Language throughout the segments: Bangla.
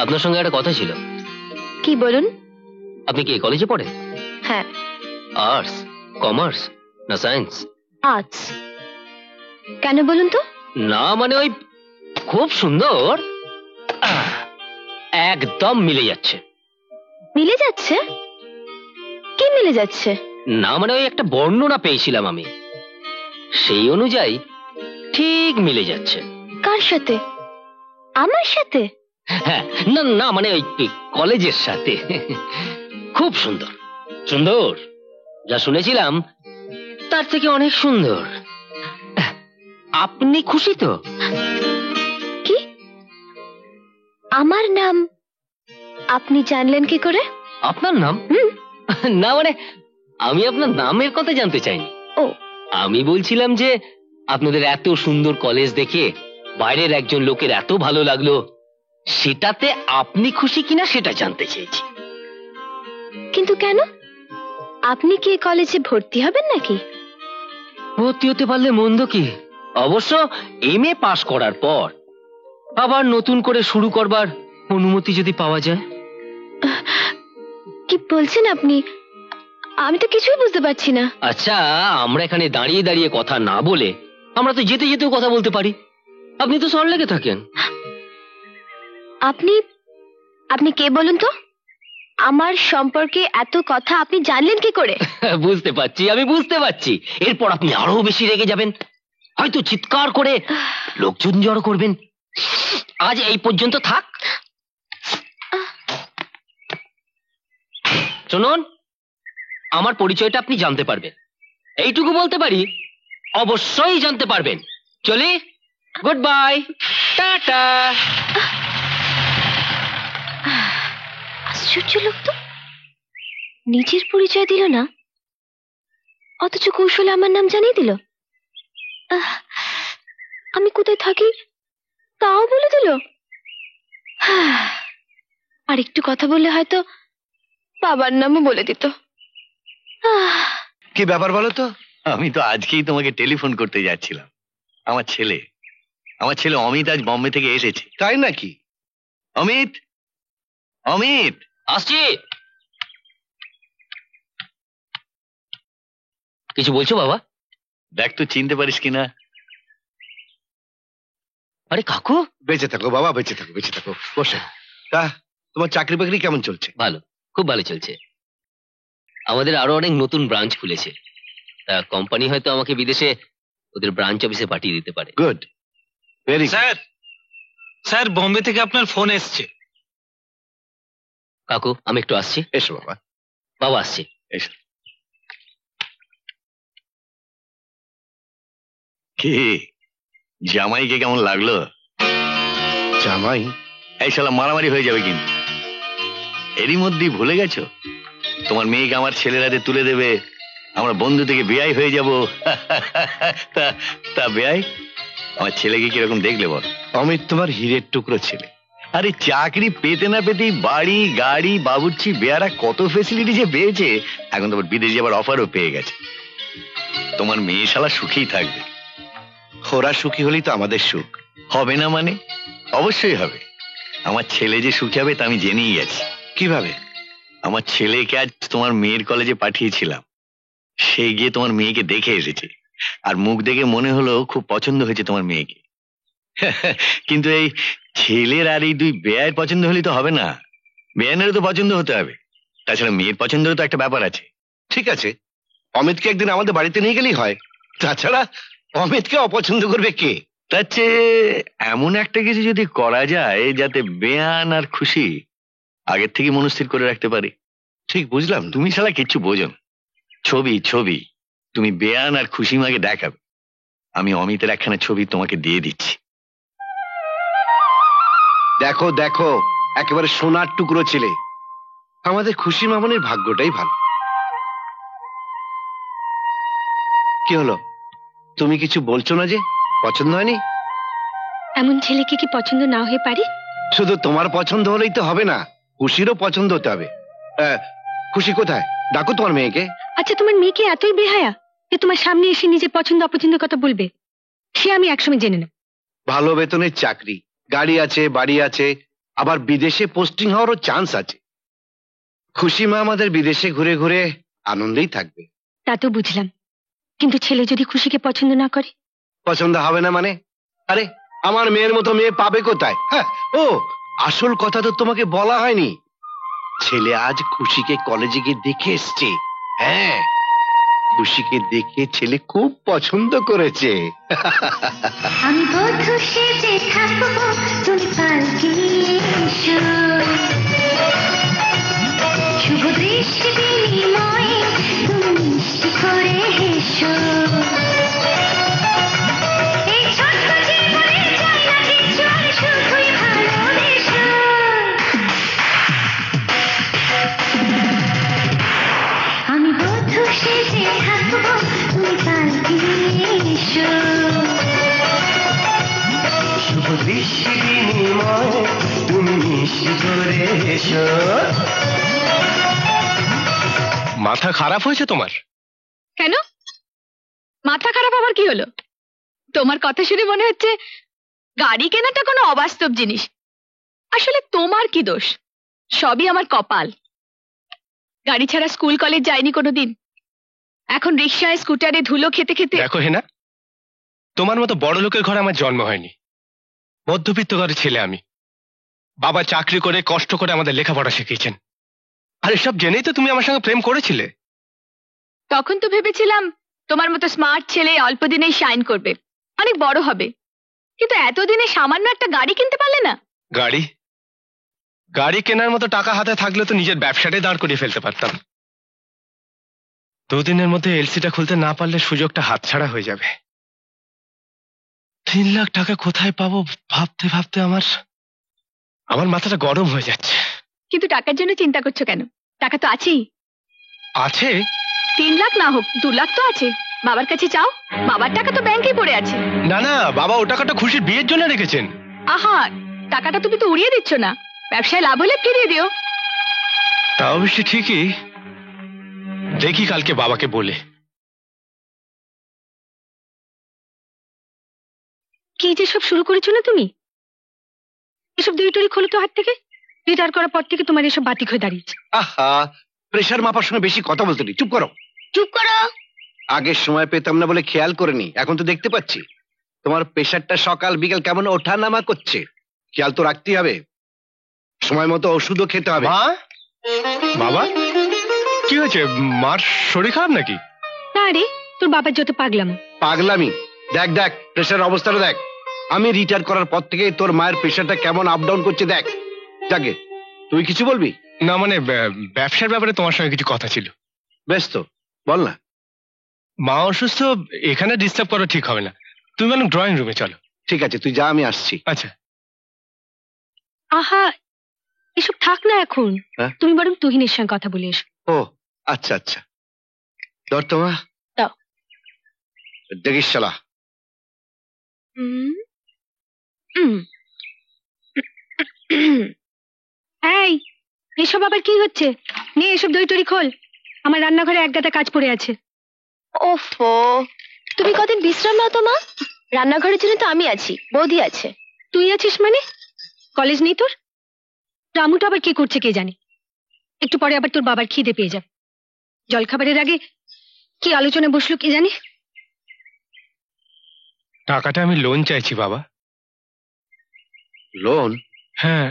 আপনার সঙ্গে একটা কথা ছিল। কি বলুন? আপনি কি কলেজে পড়েন? হ্যাঁ। আর্টস, কমার্স না সায়েন্স? আর্টস। কেন বলুন তো? না মানে ওই খুব সুন্দর, একদম মিলে যাচ্ছে। মিলে যাচ্ছে? কি মিলে যাচ্ছে? না মানে ওই একটা বর্ণনা পেয়েছিলাম আমি, সেই অনুযায়ী ঠিক মিলে যাচ্ছে। কার সাথে? আমার সাথে? হ্যাঁ, না না মানে ওই কলেজের সাথে। খুব সুন্দর সুন্দর, যা শুনেছিলাম তার থেকে অনেক সুন্দর। আপনি খুশি তো? কি? আমার নাম আপনি জানলেন কি করে? আপনার নাম? না মানে আমি আপনার নামের কথা জানতে চাইনি। ও, আমি বলছিলাম যে আপনাদের এত সুন্দর কলেজ দেখে বাইরের একজন লোকের এত ভালো লাগলো, সেটাতে আপনি খুশি কিনা সেটা জানতে চেয়েছি। কিন্তু কেন? আপনি কি কলেজে ভর্তি হবেন নাকি? ভর্তি হতে পারলে মন্দ কি, অবশ্য এমএ পাশ করার পর আবার নতুন করে শুরু করবার অনুমতি যদি পাওয়া যায়। কি বলছেন আপনি? আমি তো কিছুই বুঝতে পারছি না। আচ্ছা, আমরা এখানে দাঁড়িয়ে দাঁড়িয়ে কথা না বলে আমরা তো যেতে যেতেও কথা বলতে পারি। আপনি তো সল্টলেকে থাকেন। আপনি আপনি কে বলুন তো? আমার সম্পর্কে এত কথা আপনি জানলেন কি করে? বুঝতে পারছি, আমি বুঝতে পারছি। এরপর আপনি আরো বেশি রেগে যাবেন, হয়তো চিৎকার করে লোকজন জড়ো করবেন। আজ এই পর্যন্ত থাক। শুনুন, আমার পরিচয়টা আপনি জানতে পারবেন, এইটুকু বলতে পারি, অবশ্যই জানতে পারবেন। চলি, গুড বাই, টাটা। আশ্চর্য লোক তো, নিজের পরিচয় দিল না, অথচ কৌশলে আমার নাম জানিয়ে দিল। আমি কোথায় থাকি তাও বলে দিল। আর একটু কথা বললে হয়তো বাবার নামও বলে দিত। কি ব্যাপার বলো তো? আমি তো আজকেই তোমাকে টেলিফোন করতে যাচ্ছিলাম। আমার ছেলে অমিত আজ বম্বে থেকে এসেছে। তাই নাকি? অমিত, অমিত, আসছি। কিছু বলছো বাবা? দেখ তো চিনতে পারিস কিনা। আরে কাকু। বেঁচে থাকো বাবা, বেঁচে থাকো, বেঁচে থাকো। বসে। তা তোমার চাকরি বাকরি কেমন চলছে? ভালো, খুব ভালো চলছে। আমাদের আরো অনেক নতুন ব্রাঞ্চ খুলেছে, তা কোম্পানি হয়তো আমাকে বিদেশে ওদের ব্রাঞ্চ অফিসে পাঠিয়ে দিতে পারে। Good, very. স্যার বোম্বে থেকে আপনার ফোন এসছে। কাকু আমি একটু আসছি। এসো বাবা। বাবা আসছি। এসো। কি জামাইকে কেমন লাগলো? জামাই? এই শালা মারামারি হয়ে যাবে কিন্তু। এরই মধ্যেই ভুলে গেছো তোমার মেয়েকে আমার ছেলের হাতে তুলে দেবে, আমরা বন্ধু থেকে বেয়াই হয়ে যাব। তা বেয়াই, আমার ছেলেকে কিরকম দেখলে বল? অমিত তোমার হীরের টুকরো ছেলে। আরে চাকরি পেতে না পেতেই বাড়ি গাড়ি বাবুর্চি বেয়ারা কত ফেসিলিটি যে পেয়েছে, এখন তোমার বিদেশ যাবার অফারও পেয়ে গেছে। তোমার মেয়ে শালা সুখেই থাকবে। ওরা সুখী হলেই তো আমাদের সুখ। হবে না মানে? অবশ্যই হবে। আমার ছেলে যে সুখী হবে তা আমি জেনেই গেছি। কিভাবে? আমার ছেলেকে আজ তোমার মেয়ের কলেজে পাঠিয়েছিলাম, সে গিয়ে তোমার মেয়েকে দেখে এসেছে, আর মুখ দেখে মনে হলো খুব পছন্দ হয়েছে তোমার মেয়েকে। কিন্তু এই ছেলের আর এই দুই বেয়ের পছন্দ হলে তো হবে না, বেয়ানেরও তো পছন্দ হতে হবে। তাছাড়া মেয়ের পছন্দেরও তো একটা ব্যাপার আছে। ঠিক আছে, অমিতকে একদিন আমাদের বাড়িতে নিয়ে গেলেই হয়। তাছাড়া অমিতকে অপছন্দ করবে কে? তার চেয়ে এমন একটা কিছু যদি করা যায় যাতে বেয়ান আর খুশি আগের থেকে মনস্থির করে রাখতে পারে। ঠিক বুঝলাম। তুমি শালা কিচ্ছু বোঝো না। ছবি তুমি বেয়ান আর খুশি মাকে দেখাবে, আমি অমিতের একখানা ছবি তোমাকে দিয়ে দিচ্ছি। দেখো দেখো, একেবারে সোনার টুকরো ছেলে। আমাদের খুশি মামনের ভাগ্যটাই ভালো। কি হলো, তুমি কিছু বলছো না যে? পছন্দ হয়নি? এমন ছেলেকে কি পছন্দ না হয়ে পারে? শুধু তোমার পছন্দ হলেই তো হবে না, খুশিরও পছন্দ হতে হবে। খুশি কোথায়? ডাকো তোমার মেয়েকে। আচ্ছা, তোমার মেয়েকে এতই বেহায়া যে তোমার সামনে এসে নিজের পছন্দ অপছন্দের কথা বলবে? সে আমি একসময় জেনে নেব। ভালো বেতনের চাকরি, গাড়ি আছে, বাড়ি আছে, আবার বিদেশে পোস্টিং হওয়ারও চান্স আছে। খুশি মা আমাদের বিদেশে ঘুরে ঘুরে আনন্দেই থাকবে। তা তো বুঝলাম, কিন্তু ছেলে যদি খুশিকে পছন্দ না করে? পছন্দ হবে না মানে? আরে আমার মেয়ের মতো মেয়ে পাবে কোথায়? হ্যাঁ, ও আসল কথা তো তোমাকে বলা হয়নি। ছেলে আজ খুশিকে কলেজে গিয়ে দেখে এসছে। হ্যাঁ, খুশিকে দেখে ছেলে খুব পছন্দ করেছে। আমি বধূ সেজে থাকবো, তুমি পালকি এসো। শুভ দৃষ্টি বিনিময়ে তুমি মিষ্টি করে হেসো। এই ছোট্ট জীবনে চাই না কিছু, আমি শুধুই ভালোবেসো। আমি বধূ সেজে থাকবো, তুমি পালকি এসো। শুভ দৃষ্টি বিনিময়ে তুমি মিষ্টি করে এসো। মাথা খারাপ হয়েছে তোমার? কেন? মাথা খারাপ আবার কি হলো? তোমার কথা শুনে মনে হচ্ছে গাড়ি কেনাটা কোনো অবাস্তব জিনিস। আসলে তোমার কি দোষ? সবই আমার কপাল। গাড়ি ছাড়া স্কুল কলেজ যায়নি কোনোদিন, এখন রিক্সায় স্কুটারে ধুলো খেতে খেতে। দেখো হেনা, তোমার মতো বড় লোকের ঘরে আমার জন্ম হয়নি। মধ্যবিত্ত ঘরের ছেলে আমি। বাবা চাকরি করে কষ্ট করে আমাদের লেখাপড়া শিখিয়েছেন। আর এসব জেনেই তো তুমি আমার সঙ্গে প্রেম করেছিলে। তখন তো ভেবেছিলাম তোমার মতো স্মার্ট ছেলে অল্প দিনেই শাইন করবে, অনেক বড় হবে, কিন্তু এতদিনে সামান্য একটা গাড়ি কিনতে পারলে না। গাড়ি গাড়ি কেনার মতো টাকা হাতে থাকলে তো নিজের ব্যবসাটাই দাঁড় করিয়ে ফেলতে পারতাম। দুদিনের মধ্যে এলসিটা খুলতে না পারলে সুযোগটা হাতছাড়া হয়ে যাবে। 3 লাখ টাকা কোথায় পাবো ভাবতে ভাবতে আমার মাথাটা গরম হয়ে যাচ্ছে। কিন্তু টাকার জন্য চিন্তা করছো কেন? টাকা তো আছেই। আছে? 3 লাখ না হোক 2 লাখ তো আছে। বাবার কাছে চাও, বাবার টাকা তো ব্যাংকেই পড়ে আছে। না না, বাবা ও টাকাটা খুশির বিয়ের জন্য রেখেছেন। আহা, টাকাটা তুমি তো উড়িয়ে দিচ্ছ না, ব্যবসায় লাভ হলে ফিরিয়ে দিও। তা অবশ্য ঠিকই, দেখি কালকে বাবাকে বলে। কি যে সব শুরু করেছো না তুমি? এসব দুইটুরি খোলো তো হাত থেকে। রিটায়ার করার পর থেকে তোমার এসব বাতিক হয়ে দাঁড়িয়েছে। আহা, প্রেশার মাপার সময় বেশি কথা বলতে নেই, চুপ করো। চুপ করো। আগের সময় পেতাম না বলে খেয়াল করিনি, এখন তো দেখতে পাচ্ছি তোমার প্রেশারটা সকাল বিকেল কেমন ওঠা নামা করছে। খেয়াল তো রাখতেই হবে, সময় মতো ওষুধও খেতে হবে। মা, বাবা, কি হয়েছে? মার শরীর খারাপ নাকি? না রে, তোর বাবার যত পাগলাম। পাগলামি? দেখ দেখ প্রেশার অবস্থাটা দেখ। আমি রিটায়ার করার পর থেকে তোর মায়ের প্রেশারটা কেমন আপ ডাউন করছে দেখ। যাকে তুই কিছু বলবি? না মানে ব্যবসার ব্যাপারে তোমার সঙ্গে কিছু কথা ছিল। বেশ তো, বল না। মা অসুস্থ, এখানে ডিস্টার্ব করা ঠিক হবে না। তুমি বরং ড্রয়িং রুমে চলো। ঠিক আছে, তুই যা, আমি আসছি। আচ্ছা। আহা, এসব থাক না এখন। হ্যাঁ? তুমি বরং তুহিনের সঙ্গে কথা বলে এসো। ও আচ্ছা আচ্ছা, ধর তোমা দাও। দেখিস শালা। এই, এসব আবার কি হচ্ছে? নে এসব দই টরি খোল, আমার রান্নাঘরে এক গাদা কাজ পড়ে আছে। ওফো, তুমি কদিন বিশ্রাম নাও তো মা। রান্নাঘরের জন্য তো আমি আছি, বৌদি আছে। তুই আছিস মানে? কলেজ নেই তোর? রামুটা আবার কি করছে কে জানে। একটু পরে আবার তোর বাবার খিদে পেয়ে যাবে। জলখাবারের আগে কি আলোচনা বসলো কে জানে। টাকাটা আমি লোন চাইছি বাবা। লোন? হ্যাঁ,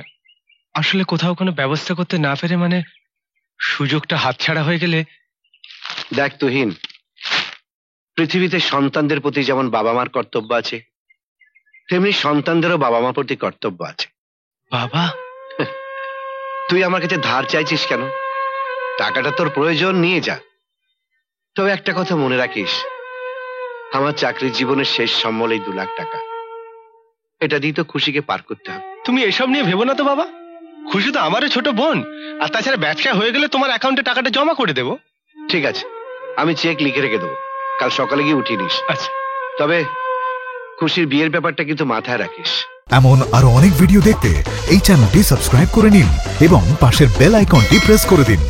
আসলে কোথাও কোনো ব্যবস্থা করতে না পেরে মানে সুযোগটা হাতছাড়া হয়ে গেলে। দেখ তুহিন, পৃথিবীতে সন্তানদের প্রতি যেমন বাবা মার কর্তব্য আছে, তেমনি সন্তানদেরও বাবা মার প্রতি কর্তব্য আছে। বাবা, তুই আমার কাছে ধার চাইছিস কেন? টাকাটা তোর প্রয়োজন, নিয়ে যা। তবে একটা কথা মনে রাখিস, আমার চাকরির জীবনের শেষ সম্বল এই 2 লাখ টাকা। এটা দিয়ে তো খুশিকে পার করতে হবে। তুমি এসব নিয়ে ভেবো না তো বাবা। খুশি তো আমারও ছোট বোন, আর তাছাড়া ব্যবসা হয়ে গেলে তোমার অ্যাকাউন্টে টাকাটা জমা করে দেবো। ঠিক আছে, আমি চেক লিখে রেখে দেবো, কাল সকালে গিয়ে উঠিয়ে নিস। আচ্ছা। তবে খুশির বিয়ের ব্যাপারটা কিন্তু মাথায় রাখিস। এমন আরো অনেক ভিডিও দেখতে এই চ্যানেলটি সাবস্ক্রাইব করে নিন এবং পাশের বেল আইকনটি প্রেস করে দিন।